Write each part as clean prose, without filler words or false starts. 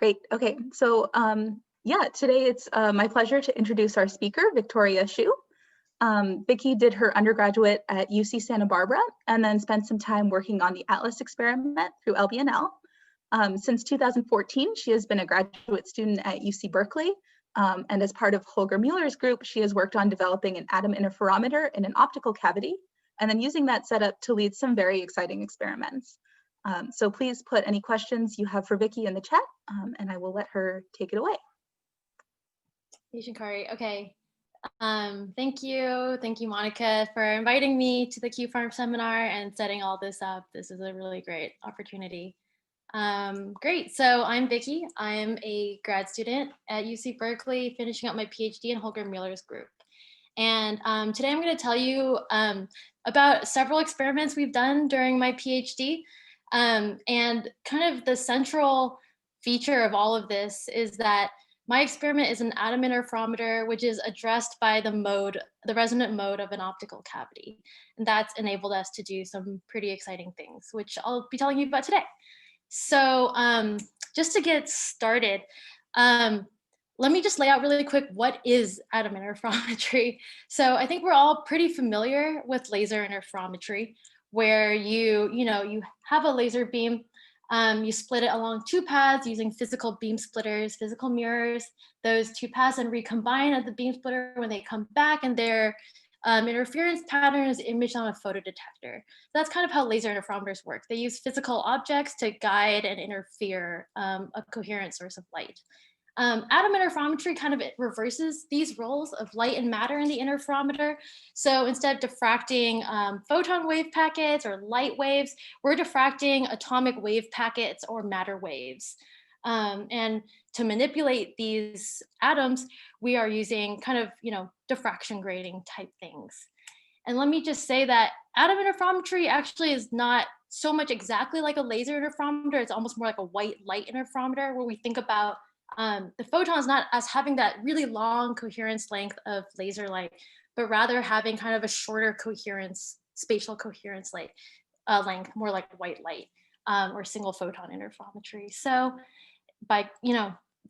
Great. Okay. So yeah, today it's my pleasure to introduce our speaker, Victoria Hsu. Vicki did her undergraduate at UC Santa Barbara and then spent some time working on the Atlas experiment through LBNL. Since 2014, she has been a graduate student at UC Berkeley. And as part of Holger Mueller's group, she has worked on developing an atom interferometer in an optical cavity, and then using that setup to lead some very exciting experiments. So please put any questions you have for Vicki in the chat, and I will let her take it away. Hey, Shankari. Okay. Thank you, Monica, for inviting me to the Q-Farm seminar and setting all this up. This is a really great opportunity. Great. So I'm Vicki. I'm a grad student at UC Berkeley, finishing up my PhD in Holger Mueller's group. And today I'm going to tell you about several experiments we've done during my PhD. And kind of the central feature of all of this is that my experiment is an atom interferometer, which is addressed by the resonant mode of an optical cavity. And that's enabled us to do some pretty exciting things, which I'll be telling you about today. So just to get started, let me just lay out really quick what is atom interferometry. So I think we're all pretty familiar with laser interferometry, where you have a laser beam, you split it along two paths using physical beam splitters, physical mirrors. Those two paths and recombine at the beam splitter when they come back, and their interference pattern is imaged on a photodetector. That's kind of how laser interferometers work. They use physical objects to guide and interfere a coherent source of light. Atom interferometry kind of reverses these roles of light and matter in the interferometer. So instead of diffracting photon wave packets or light waves, we're diffracting atomic wave packets or matter waves. And to manipulate these atoms, we are using kind of, diffraction grating type things. And let me just say that atom interferometry actually is not so much exactly like a laser interferometer. It's almost more like a white light interferometer, where we think about the photons not as having that really long coherence length of laser light, but rather having kind of a shorter coherence, spatial coherence length, more like white light or single photon interferometry. So by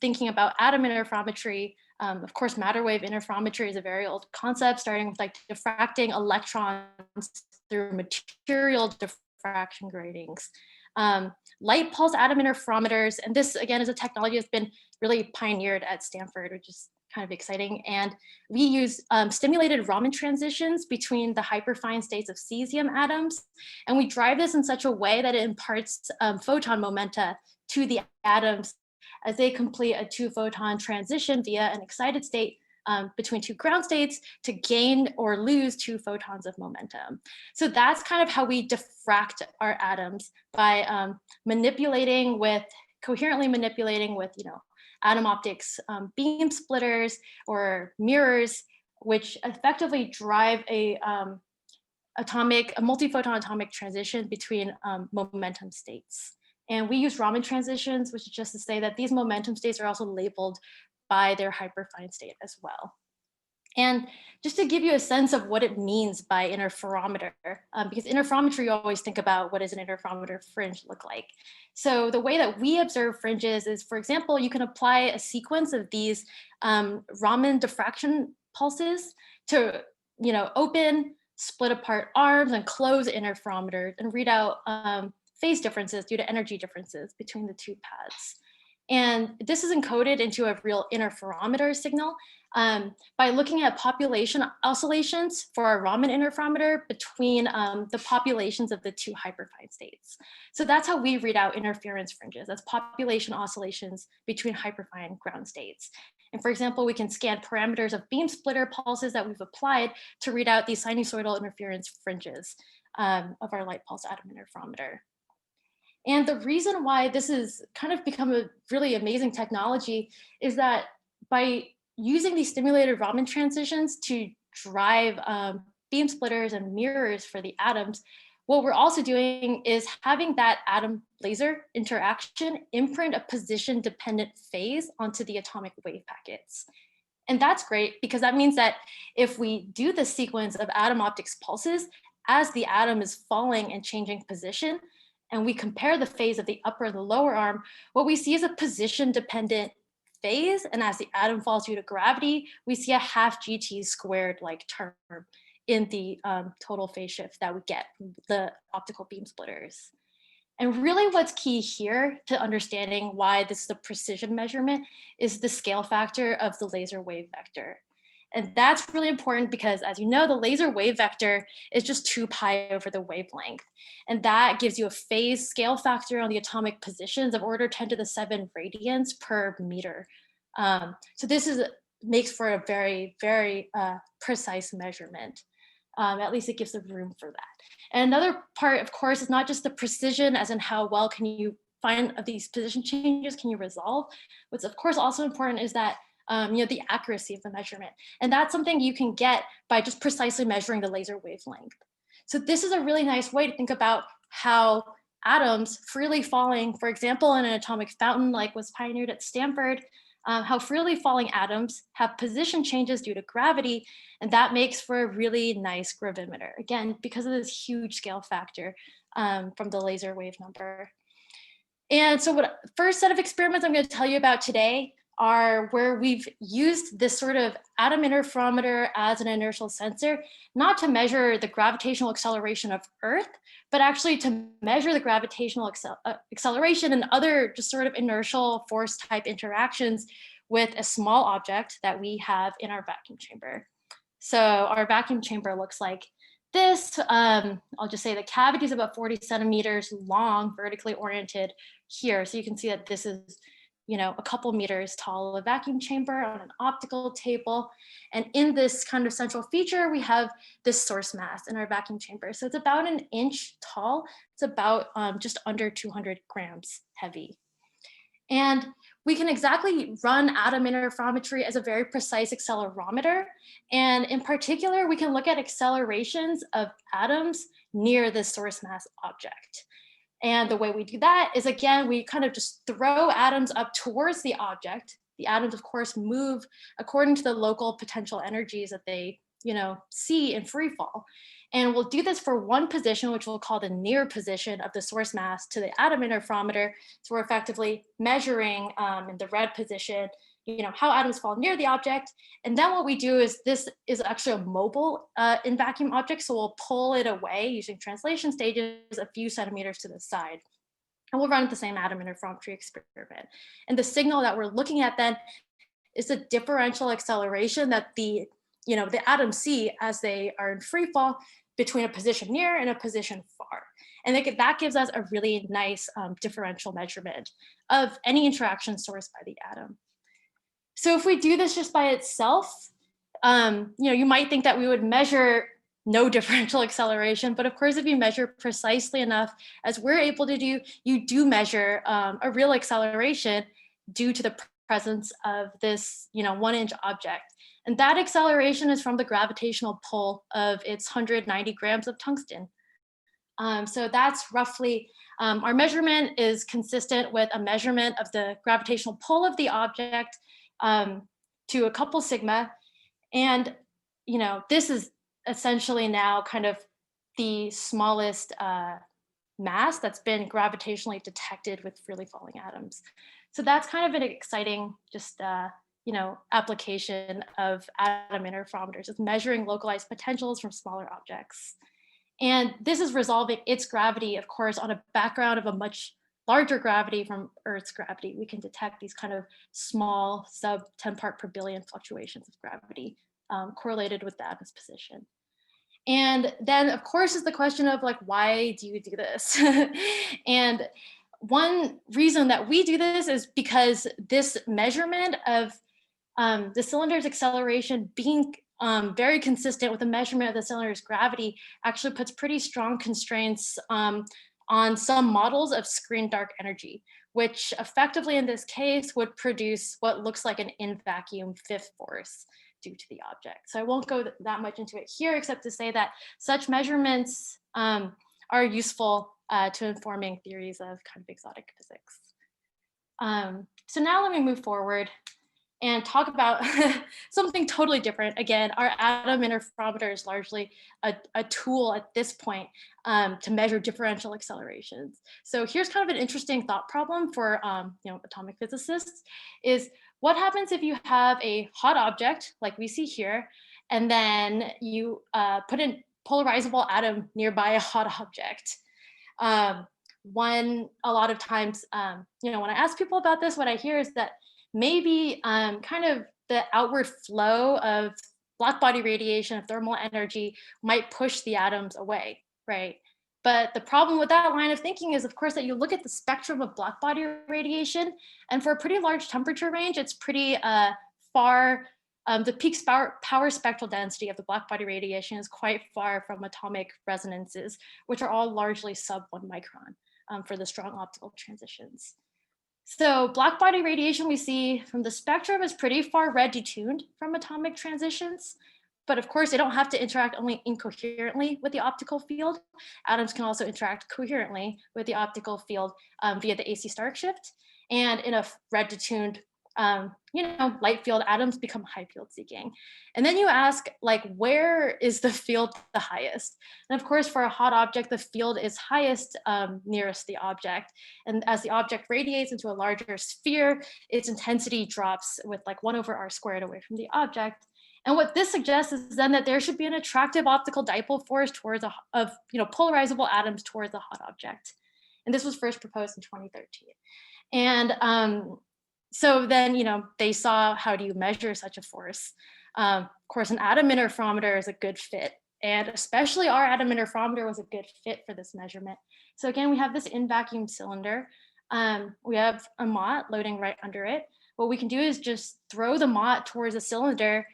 thinking about atom interferometry, of course, matter wave interferometry is a very old concept, starting with like diffracting electrons through material diffraction gratings. Light pulse atom interferometers, and this again is a technology that's been really pioneered at Stanford, which is kind of exciting. And we use stimulated Raman transitions between the hyperfine states of cesium atoms. And we drive this in such a way that it imparts photon momenta to the atoms as they complete a 2-photon transition via an excited state between two ground states to gain or lose 2 photons of momentum. So that's kind of how we diffract our atoms, by coherently manipulating with, atom optics beam splitters or mirrors, which effectively drive a multi-photon atomic transition between momentum states. And we use Raman transitions, which is just to say that these momentum states are also labeled by their hyperfine state as well. And just to give you a sense of what it means by interferometer, because interferometry, you always think about what does an interferometer fringe look like. So the way that we observe fringes is, for example, you can apply a sequence of these Raman diffraction pulses to open, split apart arms and close interferometers and read out phase differences due to energy differences between the two paths. And this is encoded into a real interferometer signal by looking at population oscillations for our Raman interferometer between the populations of the two hyperfine states. So that's how we read out interference fringes, as population oscillations between hyperfine ground states. And for example, we can scan parameters of beam splitter pulses that we've applied to read out these sinusoidal interference fringes of our light pulse atom interferometer. And the reason why this has kind of become a really amazing technology is that by using these stimulated Raman transitions to drive beam splitters and mirrors for the atoms, what we're also doing is having that atom laser interaction imprint a position-dependent phase onto the atomic wave packets. And that's great, because that means that if we do the sequence of atom optics pulses as the atom is falling and changing position, and we compare the phase of the upper and the lower arm, what we see is a position-dependent phase. And as the atom falls due to gravity, we see a half GT squared like term in the total phase shift that we get from the optical beam splitters. And really what's key here to understanding why this is a precision measurement is the scale factor of the laser wave vector. And that's really important because, as you know, the laser wave vector is just 2 pi over the wavelength. And that gives you a phase scale factor on the atomic positions of order 10 to the 7 radians per meter. So this makes for a very, very precise measurement. At least it gives the room for that. And another part, of course, is not just the precision, as in how well can you find these position changes, can you resolve? What's of course also important is that the accuracy of the measurement. And that's something you can get by just precisely measuring the laser wavelength. So this is a really nice way to think about how atoms freely falling, for example, in an atomic fountain like was pioneered at Stanford, how freely falling atoms have position changes due to gravity, and that makes for a really nice gravimeter. Again, because of this huge scale factor from the laser wave number. And so what first set of experiments I'm going to tell you about today are where we've used this sort of atom interferometer as an inertial sensor, not to measure the gravitational acceleration of Earth, but actually to measure the gravitational acceleration and other just sort of inertial force type interactions with a small object that we have in our vacuum chamber. So our vacuum chamber looks like this. I'll just say the cavity is about 40 centimeters long, vertically oriented here. So you can see that this is a couple meters tall, a vacuum chamber on an optical table. And in this kind of central feature, we have this source mass in our vacuum chamber. So it's about 1 inch tall. It's about just under 200 grams heavy. And we can exactly run atom interferometry as a very precise accelerometer. And in particular, we can look at accelerations of atoms near the source mass object. And the way we do that is, again, we kind of just throw atoms up towards the object. The atoms, of course, move according to the local potential energies that they, see in free fall. And we'll do this for one position, which we'll call the near position of the source mass to the atom interferometer. So we're effectively measuring in the red position, how atoms fall near the object. And then what we do is, this is actually a mobile in vacuum object. So we'll pull it away using translation stages a few centimeters to the side. And we'll run the same atom interferometry experiment. And the signal that we're looking at then is the differential acceleration that the atoms see as they are in free fall between a position near and a position far. And that gives us a really nice differential measurement of any interaction sourced by the atom. So if we do this just by itself, you might think that we would measure no differential acceleration, but of course, if you measure precisely enough, as we're able to do, you do measure a real acceleration due to the presence of this, 1 inch object. And that acceleration is from the gravitational pull of its 190 grams of tungsten. So that's roughly, our measurement is consistent with a measurement of the gravitational pull of the object to a couple sigma. And, this is essentially now kind of the smallest mass that's been gravitationally detected with freely falling atoms. So that's kind of an exciting, just, application of atom interferometers, is measuring localized potentials from smaller objects. And this is resolving its gravity, of course, on a background of a much larger gravity from Earth's gravity. We can detect these kind of small sub 10 part per billion fluctuations of gravity correlated with the atom's position. And then, of course, is the question of why do you do this? And one reason that we do this is because this measurement of the cylinder's acceleration being very consistent with the measurement of the cylinder's gravity actually puts pretty strong constraints on some models of screen dark energy, which effectively in this case would produce what looks like an in-vacuum fifth force due to the object. So I won't go that much into it here, except to say that such measurements are useful to informing theories of kind of exotic physics. So now let me move forward and talk about something totally different. Again, our atom interferometer is largely a tool at this point to measure differential accelerations. So here's kind of an interesting thought problem for atomic physicists is what happens if you have a hot object like we see here, and then you put a polarizable atom nearby a hot object. A lot of times, when I ask people about this, what I hear is that maybe kind of the outward flow of blackbody radiation of thermal energy might push the atoms away, right? But the problem with that line of thinking is, of course, that you look at the spectrum of blackbody radiation, and for a pretty large temperature range, it's pretty far. The peak power spectral density of the blackbody radiation is quite far from atomic resonances, which are all largely sub 1 micron for the strong optical transitions. So blackbody radiation we see from the spectrum is pretty far red detuned from atomic transitions. But of course, they don't have to interact only incoherently with the optical field. Atoms can also interact coherently with the optical field via the AC Stark shift. And in a red detuned light field, atoms become high field seeking. And then you ask, like, where is the field the highest? And of course, for a hot object, the field is highest nearest the object. And as the object radiates into a larger sphere, its intensity drops with like 1/r² away from the object. And what this suggests is then that there should be an attractive optical dipole force towards polarizable atoms towards the hot object. And this was first proposed in 2013. And so then, they saw, how do you measure such a force? Of course, an atom interferometer is a good fit. And especially our atom interferometer was a good fit for this measurement. So again, we have this in vacuum cylinder. We have a MOT loading right under it. What we can do is just throw the MOT towards the cylinder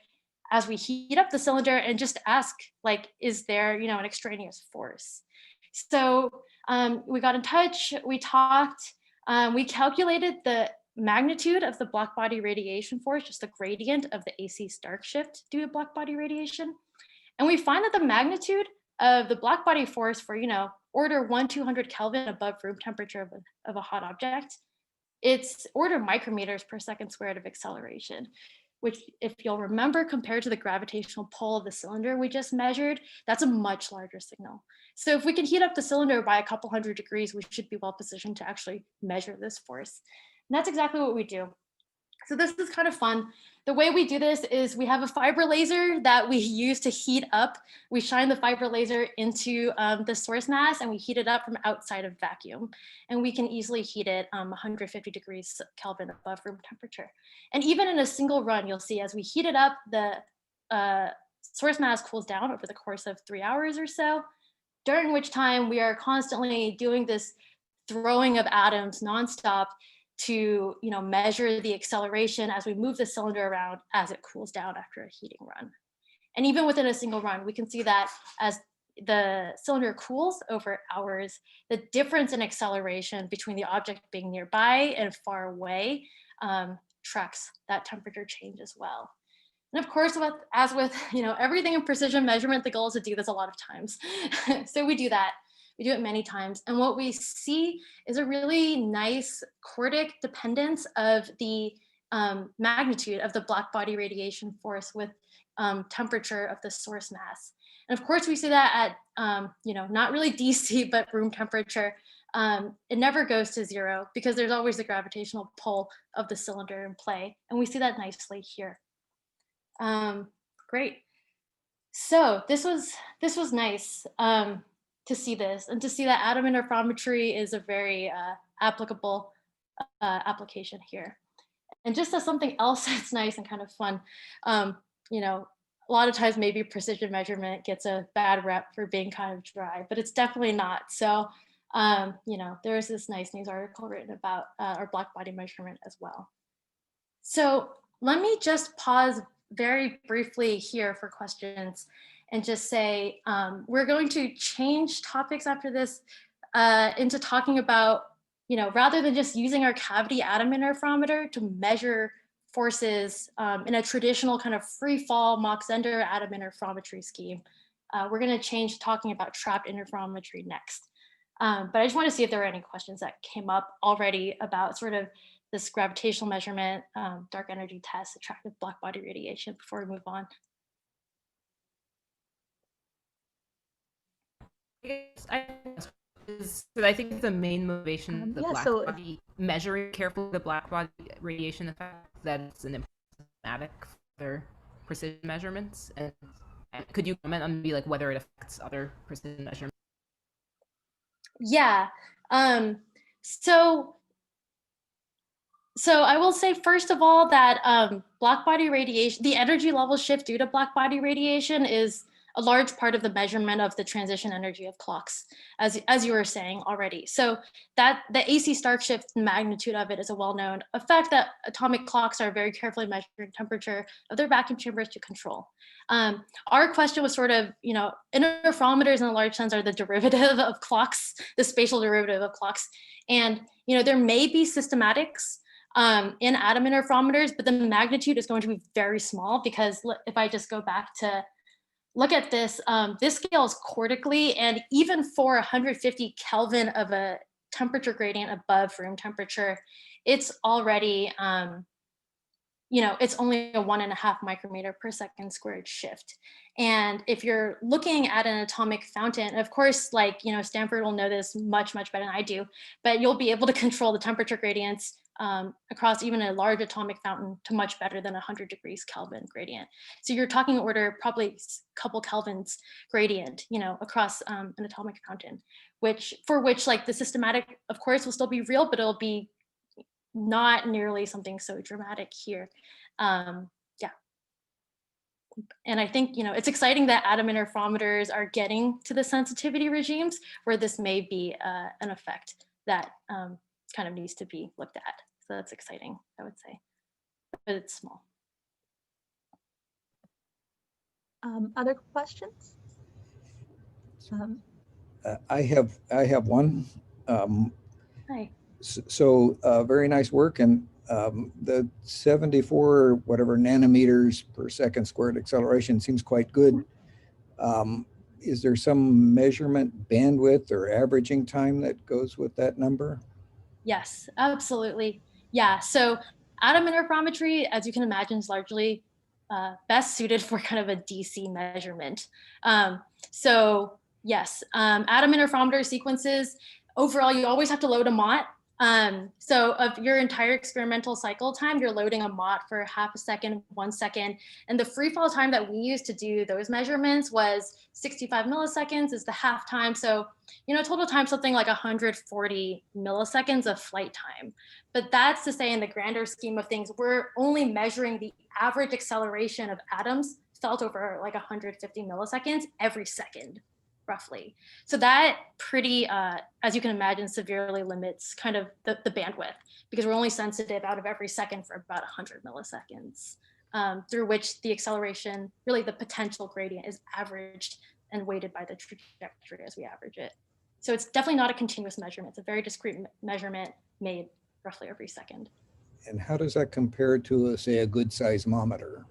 as we heat up the cylinder and just ask, like, is there, an extraneous force? So we got in touch, we talked, we calculated the magnitude of the blackbody radiation force, just the gradient of the AC Stark shift due to blackbody radiation. And we find that the magnitude of the blackbody force for, order 1/200 Kelvin above room temperature of a hot object, it's order micrometers per second squared of acceleration, which, if you'll remember, compared to the gravitational pull of the cylinder we just measured, that's a much larger signal. So if we can heat up the cylinder by a couple hundred degrees, we should be well positioned to actually measure this force. And that's exactly what we do. So this is kind of fun. The way we do this is we have a fiber laser that we use to heat up. We shine the fiber laser into the source mass and we heat it up from outside of vacuum. And we can easily heat it 150 degrees Kelvin above room temperature. And even in a single run, you'll see as we heat it up, the source mass cools down over the course of 3 hours or so, during which time we are constantly doing this throwing of atoms nonstop to measure the acceleration as we move the cylinder around as it cools down after a heating run. And even within a single run, we can see that as the cylinder cools over hours, the difference in acceleration between the object being nearby and far away tracks that temperature change as well. And of course, as with everything in precision measurement, the goal is to do this a lot of times. So we do that. We do it many times. And what we see is a really nice quartic dependence of the magnitude of the blackbody radiation force with temperature of the source mass. And of course, we see that at, not really DC, but room temperature. It never goes to zero because there's always the gravitational pull of the cylinder in play. And we see that nicely here. Great. So this was nice. To see this and to see that atom interferometry is a very applicable application here. And just as something else that's nice and kind of fun, a lot of times maybe precision measurement gets a bad rep for being kind of dry, but it's definitely not. So, there's this nice news article written about our blackbody measurement as well. So let me just pause very briefly here for questions and just say, we're going to change topics after this into talking about, rather than just using our cavity atom interferometer to measure forces in a traditional kind of free fall Mach-Zehnder atom interferometry scheme, we're going to change to talking about trapped interferometry next. But I just want to see if there are any questions that came up already about sort of this gravitational measurement, dark energy test, attractive blackbody radiation before we move on. I think the main motivation, the Yeah, black so body, measuring carefully the black body radiation effect, that it's an problematic for their precision measurements. And could you comment on maybe like whether it affects other precision measurements? Yeah. So I will say, first of all, that blackbody radiation, the energy level shift due to blackbody radiation is a large part of the measurement of the transition energy of clocks, as you were saying already. So that the AC Stark shift magnitude of it is a well-known effect that atomic clocks are very carefully measuring temperature of their vacuum chambers to control. Our question was sort of, interferometers in a large sense are the derivative of clocks, the spatial derivative of clocks. And, there may be systematics in atom interferometers, but the magnitude is going to be very small, because if I just go back to look at this, this scales cortically, and even for 150 Kelvin of a temperature gradient above room temperature, it's already, it's only a 1.5 micrometer per second squared shift. And if you're looking at an atomic fountain, of course, Stanford will know this much, much better than I do, but you'll be able to control the temperature gradients across even a large atomic fountain to much better than 100 degrees Kelvin gradient. So you're talking order probably a couple Kelvins gradient, across an atomic fountain, for which the systematic, of course, will still be real, but it'll be not nearly something so dramatic here. Yeah. And I think, it's exciting that atom interferometers are getting to the sensitivity regimes where this may be an effect that kind of needs to be looked at. So that's exciting, I would say, but it's small. Other questions? I have one. Hi. So very nice work, and the 74 whatever nanometers per second squared acceleration seems quite good. Is there some measurement bandwidth or averaging time that goes with that number? Yes, absolutely. Yeah, so atom interferometry, as you can imagine, is largely best suited for kind of a DC measurement. So yes, atom interferometer sequences, overall, you always have to load a MOT. So of your entire experimental cycle time, you're loading a MOT for half a second, 1 second. And the free fall time that we used to do those measurements was 65 milliseconds is the half time. So, total time, something like 140 milliseconds of flight time. But that's to say, in the grander scheme of things, we're only measuring the average acceleration of atoms felt over 150 milliseconds every second, roughly. So that pretty, as you can imagine, severely limits kind of the bandwidth, because we're only sensitive out of every second for about 100 milliseconds, through which the acceleration, really the potential gradient, is averaged and weighted by the trajectory as we average it. So it's definitely not a continuous measurement. It's a very discrete measurement made roughly every second. And how does that compare to, say, a good seismometer?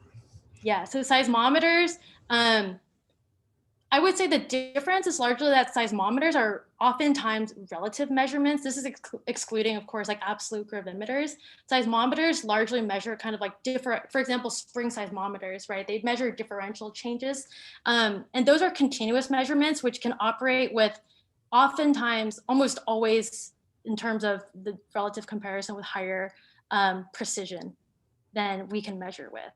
Yeah, so seismometers, I would say the difference is largely that seismometers are oftentimes relative measurements. This is excluding, of course, absolute gravimeters. Seismometers largely measure kind of for example, spring seismometers, right? They measure differential changes. And those are continuous measurements, which can operate with oftentimes, almost always, in terms of the relative comparison, with higher precision than we can measure with.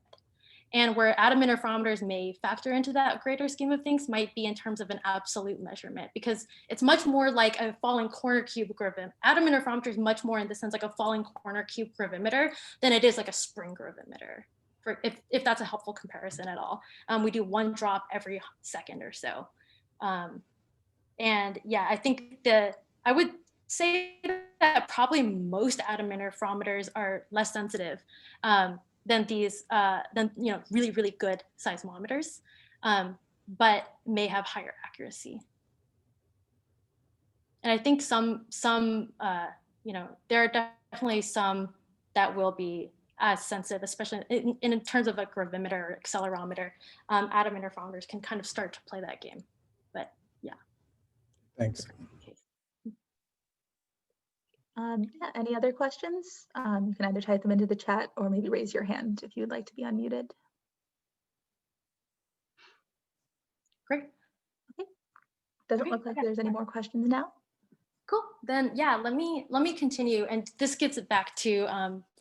And where atom interferometers may factor into that greater scheme of things might be in terms of an absolute measurement, because it's much more like a falling corner cube gravimeter. Atom interferometer is much more in the sense like a falling corner cube gravimeter than it is like a spring gravimeter, if that's a helpful comparison at all. We do 1 drop every second or so. And yeah, I think I would say that probably most atom interferometers are less sensitive than these, really, really good seismometers, but may have higher accuracy. And I think some there are definitely some that will be as sensitive, especially in terms of a gravimeter or accelerometer. Atom interferometers can kind of start to play that game, but yeah. Thanks. Yeah, any other questions? You can either type them into the chat or maybe raise your hand if you would like to be unmuted. Great. Okay. Doesn't Okay, look like okay. there's any more questions now. Cool. Then yeah, let me continue, and this gets it back to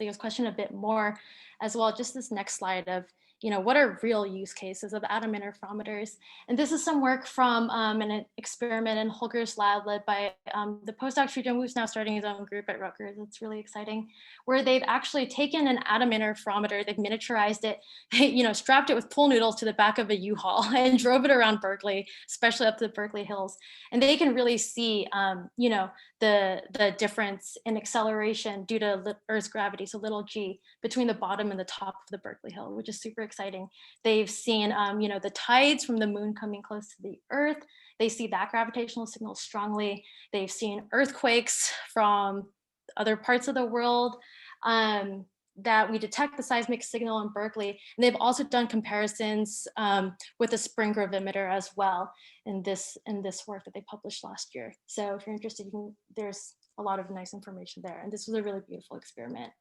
Leo's question a bit more as well. Just this next slide of what are real use cases of atom interferometers, and this is some work from an experiment in Holger's lab led by the postdoc Srijam, who's now starting his own group at Rutgers. It's really exciting, where they've actually taken an atom interferometer, they've miniaturized it, strapped it with pool noodles to the back of a U-Haul and drove it around Berkeley, especially up to the Berkeley hills, and they can really see the difference in acceleration due to Earth's gravity, so little g, between the bottom and the top of the Berkeley Hill, which is super exciting. They've seen, the tides from the moon coming close to the Earth. They see that gravitational signal strongly. They've seen earthquakes from other parts of the world. That we detect the seismic signal in Berkeley. And they've also done comparisons with the spring gravimeter as well in this work that they published last year. So if you're interested, there's a lot of nice information there. And this was a really beautiful experiment.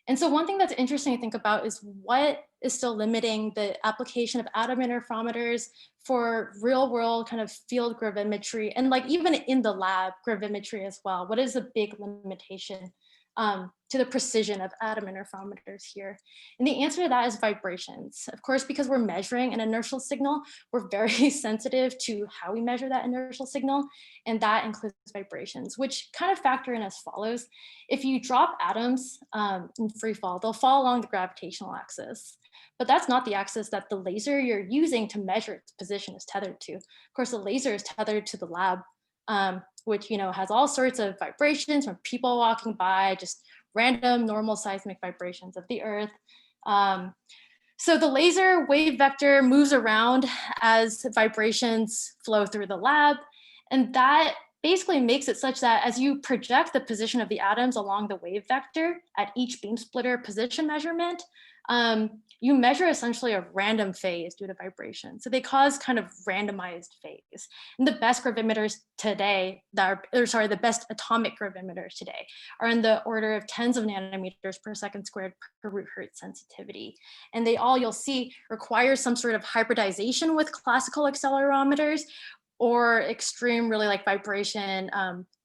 And so one thing that's interesting to think about is what is still limiting the application of atom interferometers for real world kind of field gravimetry, and like even in the lab gravimetry as well. What is a big limitation to the precision of atom interferometers here? And the answer to that is vibrations. Of course, because we're measuring an inertial signal, we're very sensitive to how we measure that inertial signal, and that includes vibrations, which kind of factor in as follows. If you drop atoms in free fall, they'll fall along the gravitational axis. But that's not the axis that the laser you're using to measure its position is tethered to. Of course, the laser is tethered to the lab, which has all sorts of vibrations from people walking by, just random normal seismic vibrations of the Earth. So the laser wave vector moves around as vibrations flow through the lab, and that basically makes it such that as you project the position of the atoms along the wave vector at each beam splitter position measurement, you measure essentially a random phase due to vibration. So they cause kind of randomized phase. And the best gravimeters today, the best atomic gravimeters today are in the order of tens of nanometers per second squared per root hertz sensitivity. And they all, you'll see, require some sort of hybridization with classical accelerometers or extreme, really like vibration,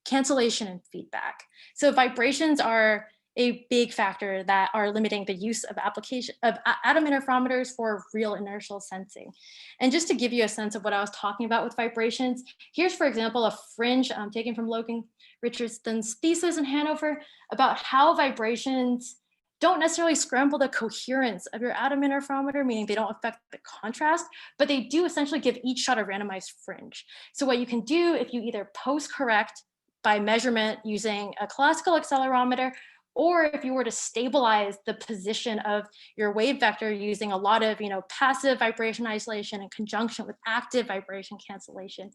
cancellation and feedback. So vibrations are a big factor that are limiting the use of application of atom interferometers for real inertial sensing. And just to give you a sense of what I was talking about with vibrations, here's, for example, a fringe taken from Logan Richardson's thesis in Hanover about how vibrations don't necessarily scramble the coherence of your atom interferometer, meaning they don't affect the contrast, but they do essentially give each shot a randomized fringe. So what you can do if you either post correct by measurement using a classical accelerometer, or if you were to stabilize the position of your wave vector using a lot of passive vibration isolation in conjunction with active vibration cancellation,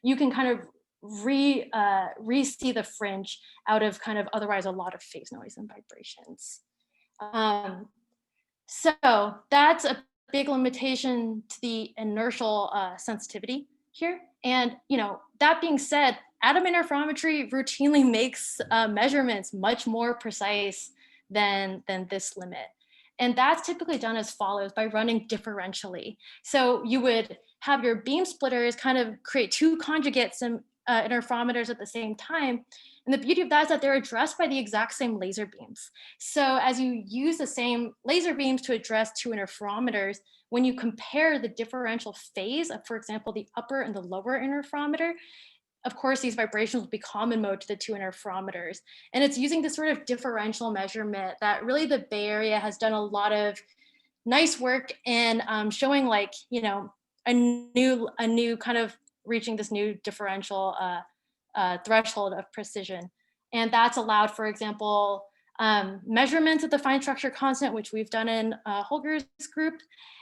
you can kind of re-see the fringe out of kind of otherwise a lot of phase noise and vibrations. So that's a big limitation to the inertial sensitivity here. And that being said, atom interferometry routinely makes measurements much more precise than this limit. And that's typically done as follows by running differentially. So you would have your beam splitters kind of create two conjugates and interferometers at the same time. And the beauty of that is that they're addressed by the exact same laser beams. So as you use the same laser beams to address two interferometers, when you compare the differential phase of, for example, the upper and the lower interferometer, of course, these vibrations will be common mode to the two interferometers. And it's using this sort of differential measurement that really the Bay Area has done a lot of nice work in showing like, a new kind of reaching this new differential threshold of precision. And that's allowed, for example, measurements of the fine structure constant, which we've done in Holger's group,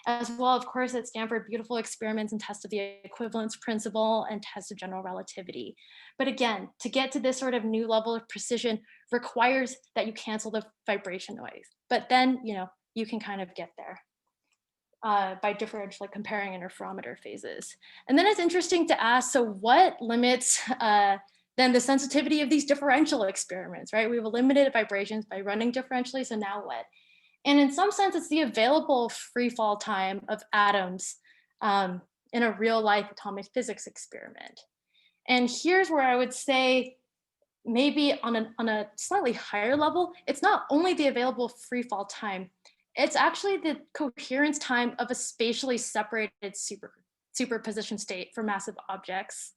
as well, of course, at Stanford, beautiful experiments and tests of the equivalence principle and tests of general relativity. But again, to get to this sort of new level of precision requires that you cancel the vibration noise. But then, you can kind of get there by differentially comparing interferometer phases. And then it's interesting to ask, so what limits then the sensitivity of these differential experiments, right? We've eliminated vibrations by running differentially, so now what? And in some sense, it's the available free fall time of atoms in a real life atomic physics experiment. And here's where I would say, maybe on a slightly higher level, it's not only the available free fall time, it's actually the coherence time of a spatially separated superposition state for massive objects.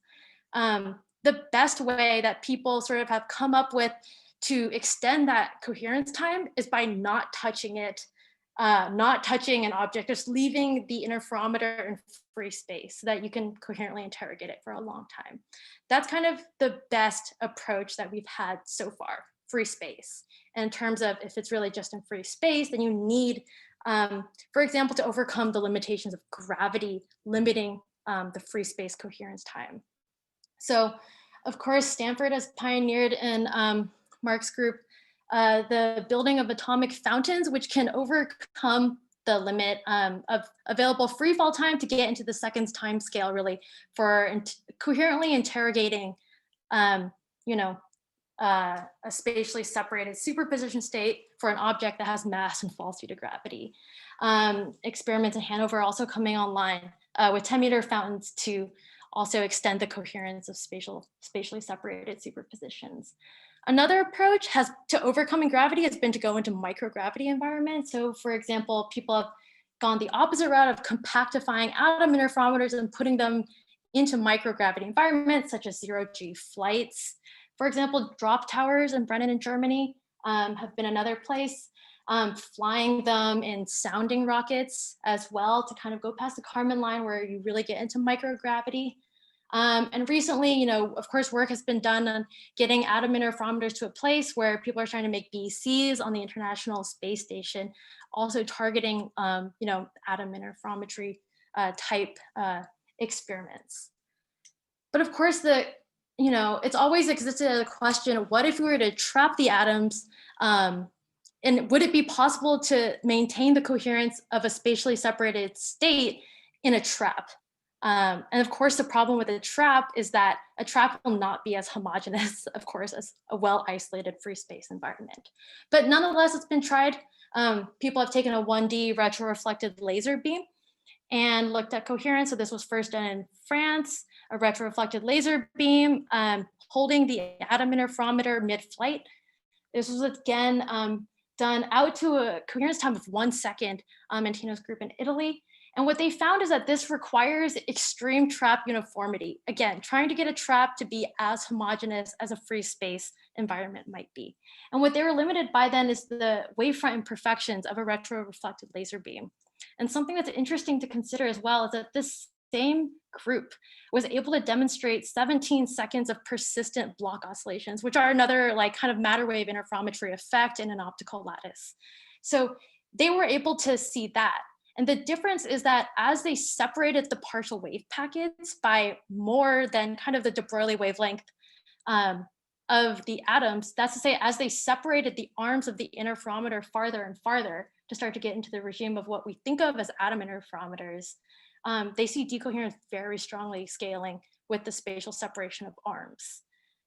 The best way that people sort of have come up with to extend that coherence time is by not touching it, not touching an object, just leaving the interferometer in free space so that you can coherently interrogate it for a long time. That's kind of the best approach that we've had so far, free space. And in terms of if it's really just in free space, then you need, for example, to overcome the limitations of gravity limiting the free space coherence time. So, of course, Stanford has pioneered in Mark's group the building of atomic fountains, which can overcome the limit of available free fall time to get into the seconds time scale, really, for coherently interrogating, a spatially separated superposition state for an object that has mass and falls due to gravity. Experiments in Hanover are also coming online with 10-meter fountains to also extend the coherence of spatially separated superpositions. Another approach to overcoming gravity has been to go into microgravity environments. So for example, people have gone the opposite route of compactifying atom interferometers and putting them into microgravity environments such as zero-G flights. For example, drop towers in Brennan in Germany have been another place. Flying them in sounding rockets as well to kind of go past the Kármán line where you really get into microgravity. And recently, of course, work has been done on getting atom interferometers to a place where people are trying to make BECs on the International Space Station, also targeting, atom interferometry type experiments. But of course, it's always existed as a question, what if we were to trap the atoms, and would it be possible to maintain the coherence of a spatially separated state in a trap? And of course, the problem with a trap is that a trap will not be as homogeneous, of course, as a well-isolated free space environment. But nonetheless, it's been tried. People have taken a 1D retroreflected laser beam and looked at coherence. So this was first done in France, a retroreflected laser beam holding the atom interferometer mid-flight. This was again done out to a coherence time of 1 second in Tino's group in Italy. And what they found is that this requires extreme trap uniformity. Again, trying to get a trap to be as homogeneous as a free space environment might be. And what they were limited by then is the wavefront imperfections of a retroreflected laser beam. And something that's interesting to consider as well is that this same group was able to demonstrate 17 seconds of persistent block oscillations, which are another kind of matter wave interferometry effect in an optical lattice. So they were able to see that. And the difference is that as they separated the partial wave packets by more than kind of the de Broglie wavelength of the atoms, that's to say, as they separated the arms of the interferometer farther and farther to start to get into the regime of what we think of as atom interferometers, they see decoherence very strongly scaling with the spatial separation of arms.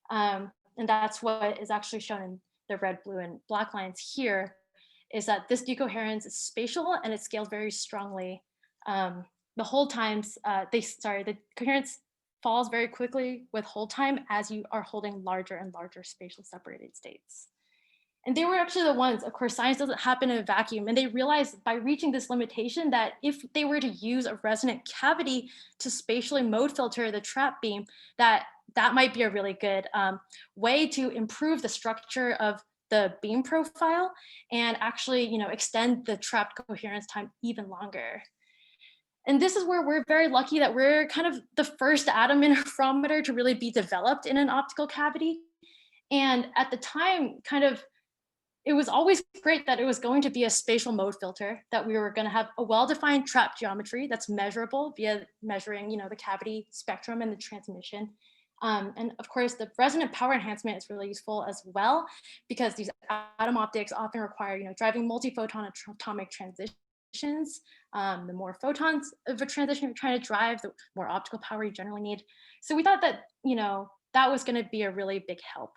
And that's what is actually shown in the red, blue, and black lines here, is that this decoherence is spatial and it scales very strongly. The hold times, the coherence falls very quickly with hold time as you are holding larger and larger spatial separated states. And they were actually the ones, of course, science doesn't happen in a vacuum, and they realized by reaching this limitation that if they were to use a resonant cavity to spatially mode filter the trap beam, that might be a really good way to improve the structure of the beam profile and actually, extend the trapped coherence time even longer. And this is where we're very lucky that we're kind of the first atom interferometer to really be developed in an optical cavity. And at the time, it was always great that it was going to be a spatial mode filter, that we were going to have a well-defined trap geometry that's measurable via measuring, the cavity spectrum and the transmission. And of course, the resonant power enhancement is really useful as well, because these atom optics often require, driving multi-photon atomic transitions. The more photons of a transition you're trying to drive, the more optical power you generally need. So we thought that, that was going to be a really big help.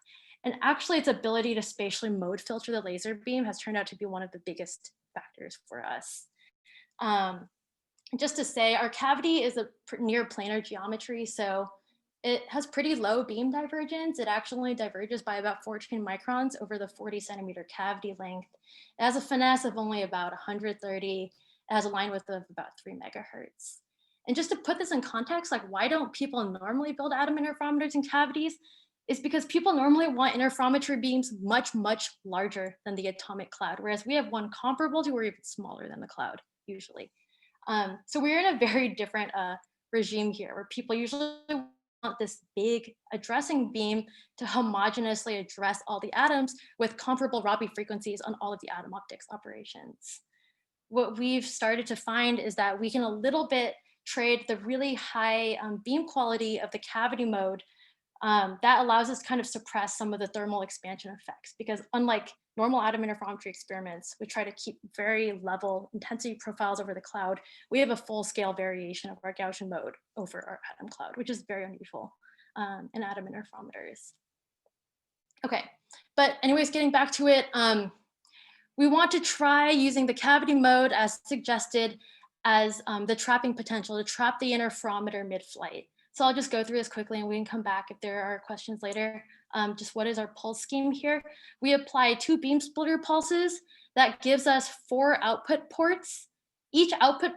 And actually, its ability to spatially mode filter the laser beam has turned out to be one of the biggest factors for us. Just to say, our cavity is a near planar geometry, so it has pretty low beam divergence. It actually diverges by about 14 microns over the 40 centimeter cavity length. It has a finesse of only about 130. It has a line width of about 3 megahertz. And just to put this in context, like why don't people normally build atom interferometers in cavities? Is because people normally want interferometry beams much, much larger than the atomic cloud, whereas we have one comparable to or even smaller than the cloud usually. So we're in a very different regime here, where people usually want this big addressing beam to homogeneously address all the atoms with comparable Rabi frequencies on all of the atom optics operations. What we've started to find is that we can a little bit trade the really high beam quality of the cavity mode that allows us to kind of suppress some of the thermal expansion effects, because unlike normal atom interferometry experiments, we try to keep very level intensity profiles over the cloud, we have a full scale variation of our Gaussian mode over our atom cloud, which is very unusual in atom interferometers. Okay, but anyways, getting back to it, we want to try using the cavity mode as suggested as the trapping potential to trap the interferometer mid-flight. So I'll just go through this quickly and we can come back if there are questions later. Just what is our pulse scheme here? We apply 2 beam splitter pulses. That gives us 4 output ports. Each output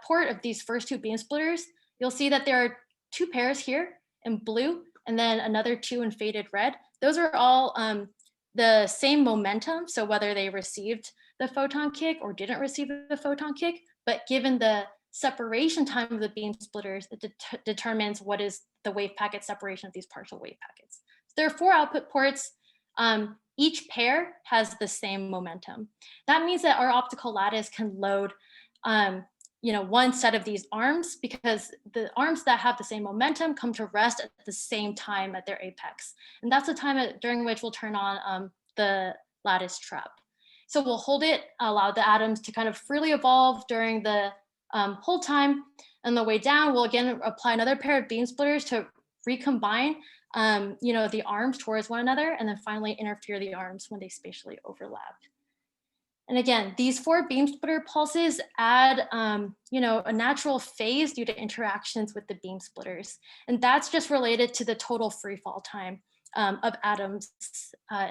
port of these first 2 beam splitters, you'll see that there are 2 pairs here in blue and then another 2 in faded red. Those are all the same momentum. So whether they received the photon kick or didn't receive the photon kick, but given the separation time of the beam splitters, it determines what is the wave packet separation of these partial wave packets. So there are 4 output ports. Each pair has the same momentum. That means that our optical lattice can load one set of these arms, because the arms that have the same momentum come to rest at the same time at their apex. And that's the time during which we'll turn on the lattice trap. So we'll hold it, allow the atoms to kind of freely evolve during the whole time. On the way down, we'll again apply another pair of beam splitters to recombine the arms towards one another, and then finally interfere the arms when they spatially overlap. And again, these 4 beam splitter pulses add a natural phase due to interactions with the beam splitters. And that's just related to the total free fall time of atoms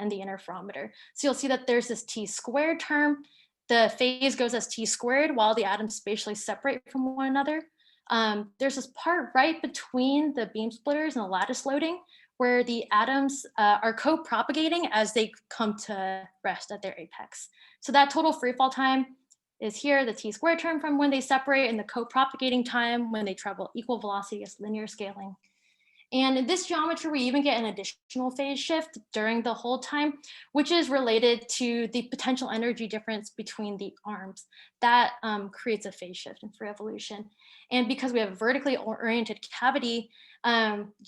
in the interferometer. So you'll see that there's this T squared term. The phase goes as T squared while the atoms spatially separate from one another. There's this part right between the beam splitters and the lattice loading where the atoms are co-propagating as they come to rest at their apex. So that total free fall time is here, the T squared term from when they separate, and the co-propagating time when they travel equal velocity as linear scaling. And in this geometry, we even get an additional phase shift during the hold time, which is related to the potential energy difference between the arms. That creates a phase shift in free evolution. And because we have a vertically oriented cavity,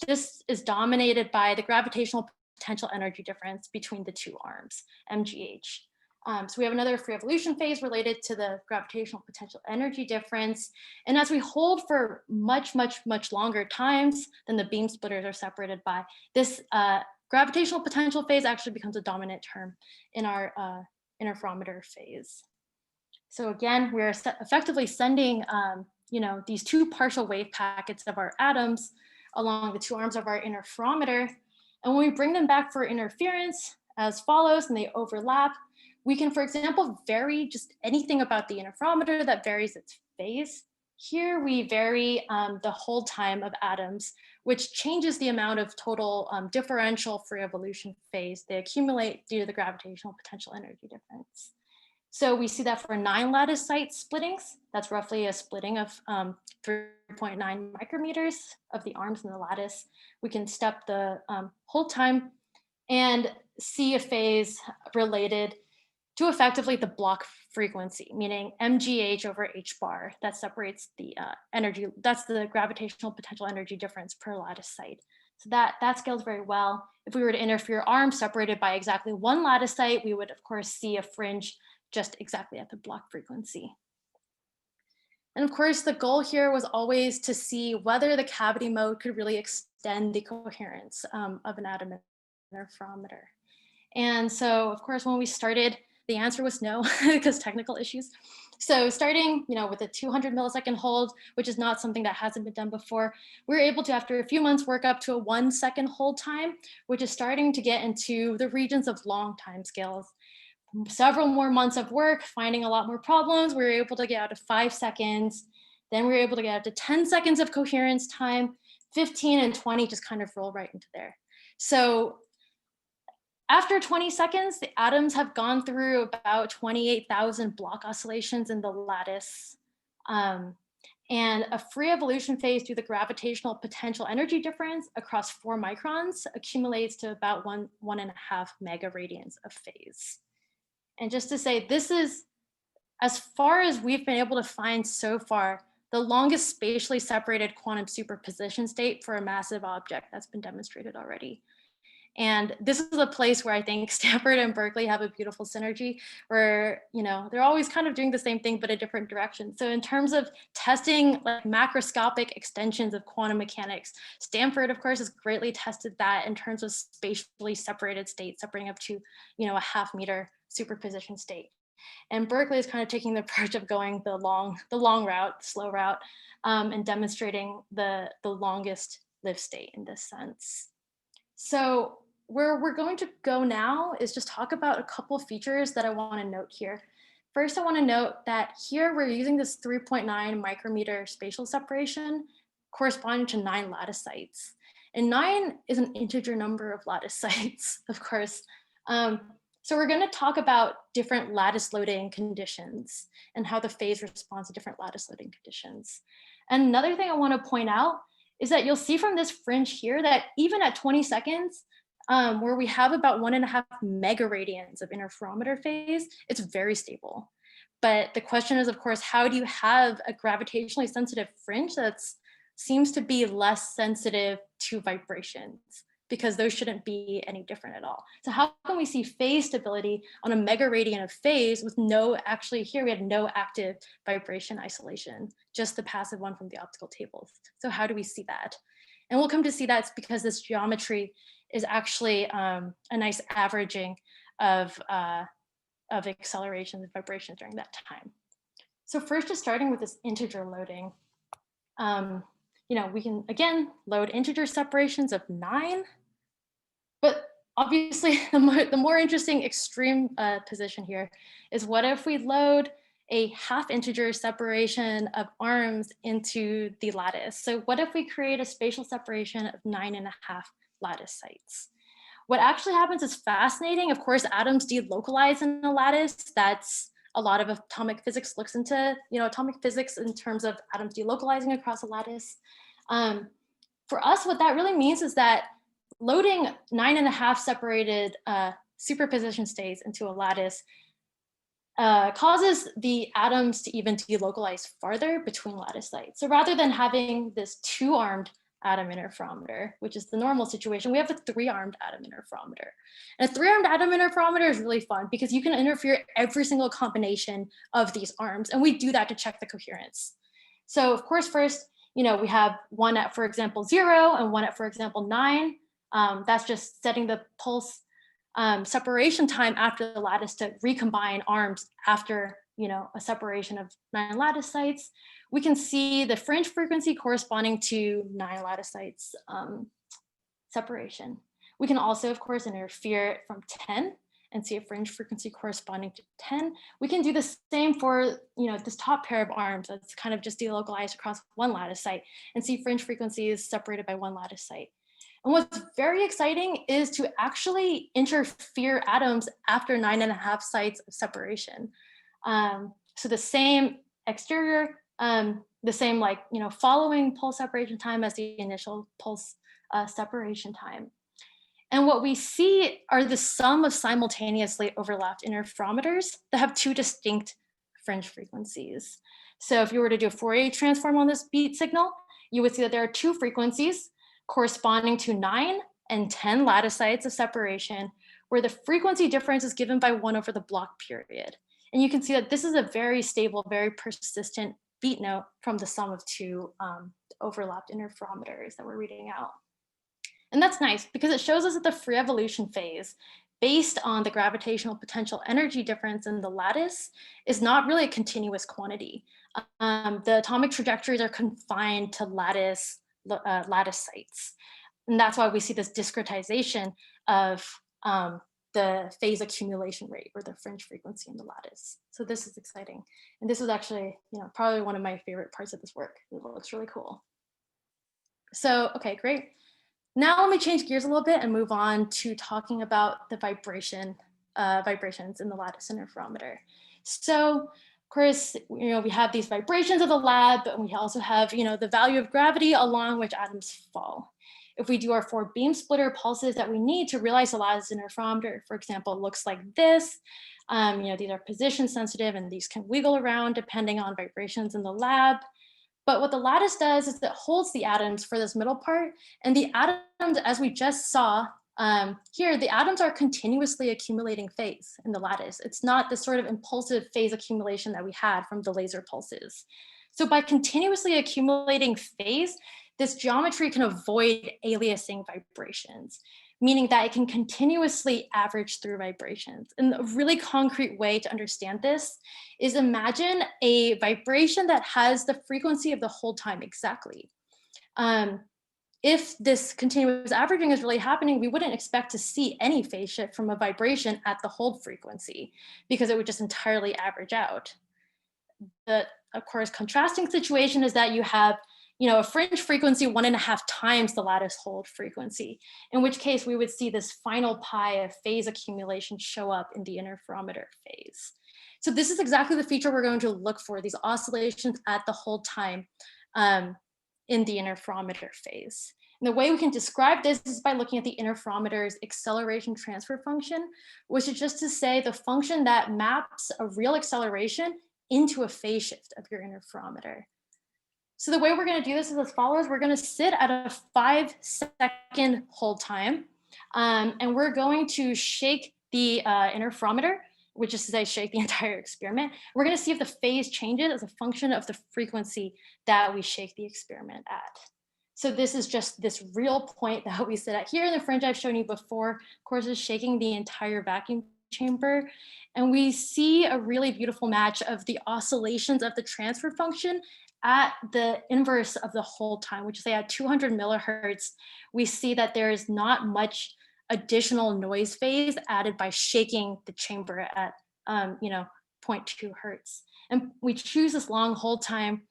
this is dominated by the gravitational potential energy difference between the 2 arms, MGH. So we have another free evolution phase related to the gravitational potential energy difference. And as we hold for much, much, much longer times than the beam splitters are separated by, this gravitational potential phase actually becomes a dominant term in our interferometer phase. So again, we're effectively sending these 2 partial wave packets of our atoms along the 2 arms of our interferometer. And when we bring them back for interference as follows, and they overlap, we can, for example, vary just anything about the interferometer that varies its phase. Here we vary the hold time of atoms, which changes the amount of total differential free evolution phase they accumulate due to the gravitational potential energy difference. So we see that for 9 lattice site splittings, that's roughly a splitting of 3.9 micrometers of the arms in the lattice. We can step the hold time and see a phase related to effectively the block frequency, meaning MGH over H bar, that separates the energy, that's the gravitational potential energy difference per lattice site. So that scales very well. If we were to interfere arms separated by exactly 1 lattice site, we would of course see a fringe just exactly at the block frequency. And of course, the goal here was always to see whether the cavity mode could really extend the coherence of an atom interferometer. And so, of course, when we started, the answer was no, because technical issues. So starting, with a 200 millisecond hold, which is not something that hasn't been done before, we were able to, after a few months, work up to a 1 second hold time, which is starting to get into the regions of long time scales. Several more months of work, finding a lot more problems, we were able to get out to 5 seconds. Then we were able to get out to 10 seconds of coherence time, 15 and 20 just kind of roll right into there. So after 20 seconds, the atoms have gone through about 28,000 block oscillations in the lattice. And a free evolution phase due to the gravitational potential energy difference across 4 microns accumulates to about 1.5 megaradians of phase. And just to say, this is, as far as we've been able to find so far, the longest spatially separated quantum superposition state for a massive object that's been demonstrated already. And this is a place where I think Stanford and Berkeley have a beautiful synergy where, they're always kind of doing the same thing, but a different direction. So in terms of testing like macroscopic extensions of quantum mechanics, Stanford, of course, has greatly tested that in terms of spatially separated states, separating up to, a half-meter superposition state. And Berkeley is kind of taking the approach of going the long route, slow route, and demonstrating the longest lived state in this sense. So where we're going to go now is just talk about a couple of features that I want to note here. First, I want to note that here we're using this 3.9 micrometer spatial separation corresponding to 9 lattice sites. And 9 is an integer number of lattice sites, of course. So we're going to talk about different lattice loading conditions and how the phase responds to different lattice loading conditions. And another thing I want to point out is that you'll see from this fringe here that even at 20 seconds, where we have about 1.5 megaradians of interferometer phase, it's very stable. But the question is, of course, how do you have a gravitationally sensitive fringe that seems to be less sensitive to vibrations? Because those shouldn't be any different at all. So how can we see phase stability on a megaradian of phase with actually here we had no active vibration isolation, just the passive one from the optical tables. So how do we see that? And we'll come to see that's because this geometry is actually a nice averaging of accelerations and vibrations during that time. So first, just starting with this integer loading, we can, again, load integer separations of 9. But obviously, the more interesting extreme position here is what if we load a half integer separation of arms into the lattice? So what if we create a spatial separation of 9.5 lattice sites? What actually happens is fascinating. Of course, atoms delocalize in a lattice. That's a lot of atomic physics looks into, atomic physics in terms of atoms delocalizing across a lattice. For us, what that really means is that loading 9.5 separated superposition states into a lattice causes the atoms to even delocalize farther between lattice sites. So rather than having this 2-armed atom interferometer, which is the normal situation, we have a 3-armed atom interferometer. And a 3-armed atom interferometer is really fun because you can interfere every single combination of these arms. And we do that to check the coherence. So of course, first, we have one at, for example, 0 and one at, for example, 9. That's just setting the pulse separation time after the lattice to recombine arms after a separation of 9 lattice sites. We can see the fringe frequency corresponding to 9 lattice sites separation. We can also, of course, interfere from 10 and see a fringe frequency corresponding to 10. We can do the same for this top pair of arms that's kind of just delocalized across 1 lattice site and see fringe frequencies separated by 1 lattice site. And what's very exciting is to actually interfere atoms after 9.5 sites of separation. So the same exterior, the same following pulse separation time as the initial pulse separation time. And what we see are the sum of simultaneously overlapped interferometers that have 2 distinct fringe frequencies. So if you were to do a Fourier transform on this beat signal, you would see that there are 2 frequencies corresponding to 9 and 10 lattice sites of separation, where the frequency difference is given by 1 over the block period. And you can see that this is a very stable, very persistent beat note from the sum of two overlapped interferometers that we're reading out. And that's nice because it shows us that the free evolution phase, based on the gravitational potential energy difference in the lattice, is not really a continuous quantity. The atomic trajectories are confined to lattice sites. And that's why we see this discretization of the phase accumulation rate, or the fringe frequency in the lattice. So this is exciting. And this is actually, probably one of my favorite parts of this work. It looks really cool. So, okay, great. Now let me change gears a little bit and move on to talking about the vibrations in the lattice interferometer. So, of course, we have these vibrations of the lab, but we also have, the value of gravity along which atoms fall. If we do our 4 beam splitter pulses that we need to realize the lattice interferometer, for example, it looks like this. These are position sensitive and these can wiggle around depending on vibrations in the lab. But what the lattice does is it holds the atoms for this middle part, and the atoms, as we just saw here, the atoms are continuously accumulating phase in the lattice. It's not the sort of impulsive phase accumulation that we had from the laser pulses. So by continuously accumulating phase, this geometry can avoid aliasing vibrations, meaning that it can continuously average through vibrations. And a really concrete way to understand this is imagine a vibration that has the frequency of the hold time exactly. If this continuous averaging is really happening, we wouldn't expect to see any phase shift from a vibration at the hold frequency because it would just entirely average out. The, of course, contrasting situation is that you have a fringe frequency 1.5 times the lattice hold frequency, in which case we would see this final pi of phase accumulation show up in the interferometer phase. So this is exactly the feature we're going to look for, these oscillations at the hold time in the interferometer phase. And the way we can describe this is by looking at the interferometer's acceleration transfer function, which is just to say the function that maps a real acceleration into a phase shift of your interferometer. So the way we're going to do this is as follows. We're going to sit at a 5-second hold time, and we're going to shake the interferometer, which is to say shake the entire experiment. We're going to see if the phase changes as a function of the frequency that we shake the experiment at. So this is just this real point that we sit at here in the fringe I've shown you before. Of course, is shaking the entire vacuum chamber. And we see a really beautiful match of the oscillations of the transfer function at the inverse of the hold time, which is say at 200 millihertz, we see that there is not much additional noise phase added by shaking the chamber at 0.2 hertz. And we choose this long hold time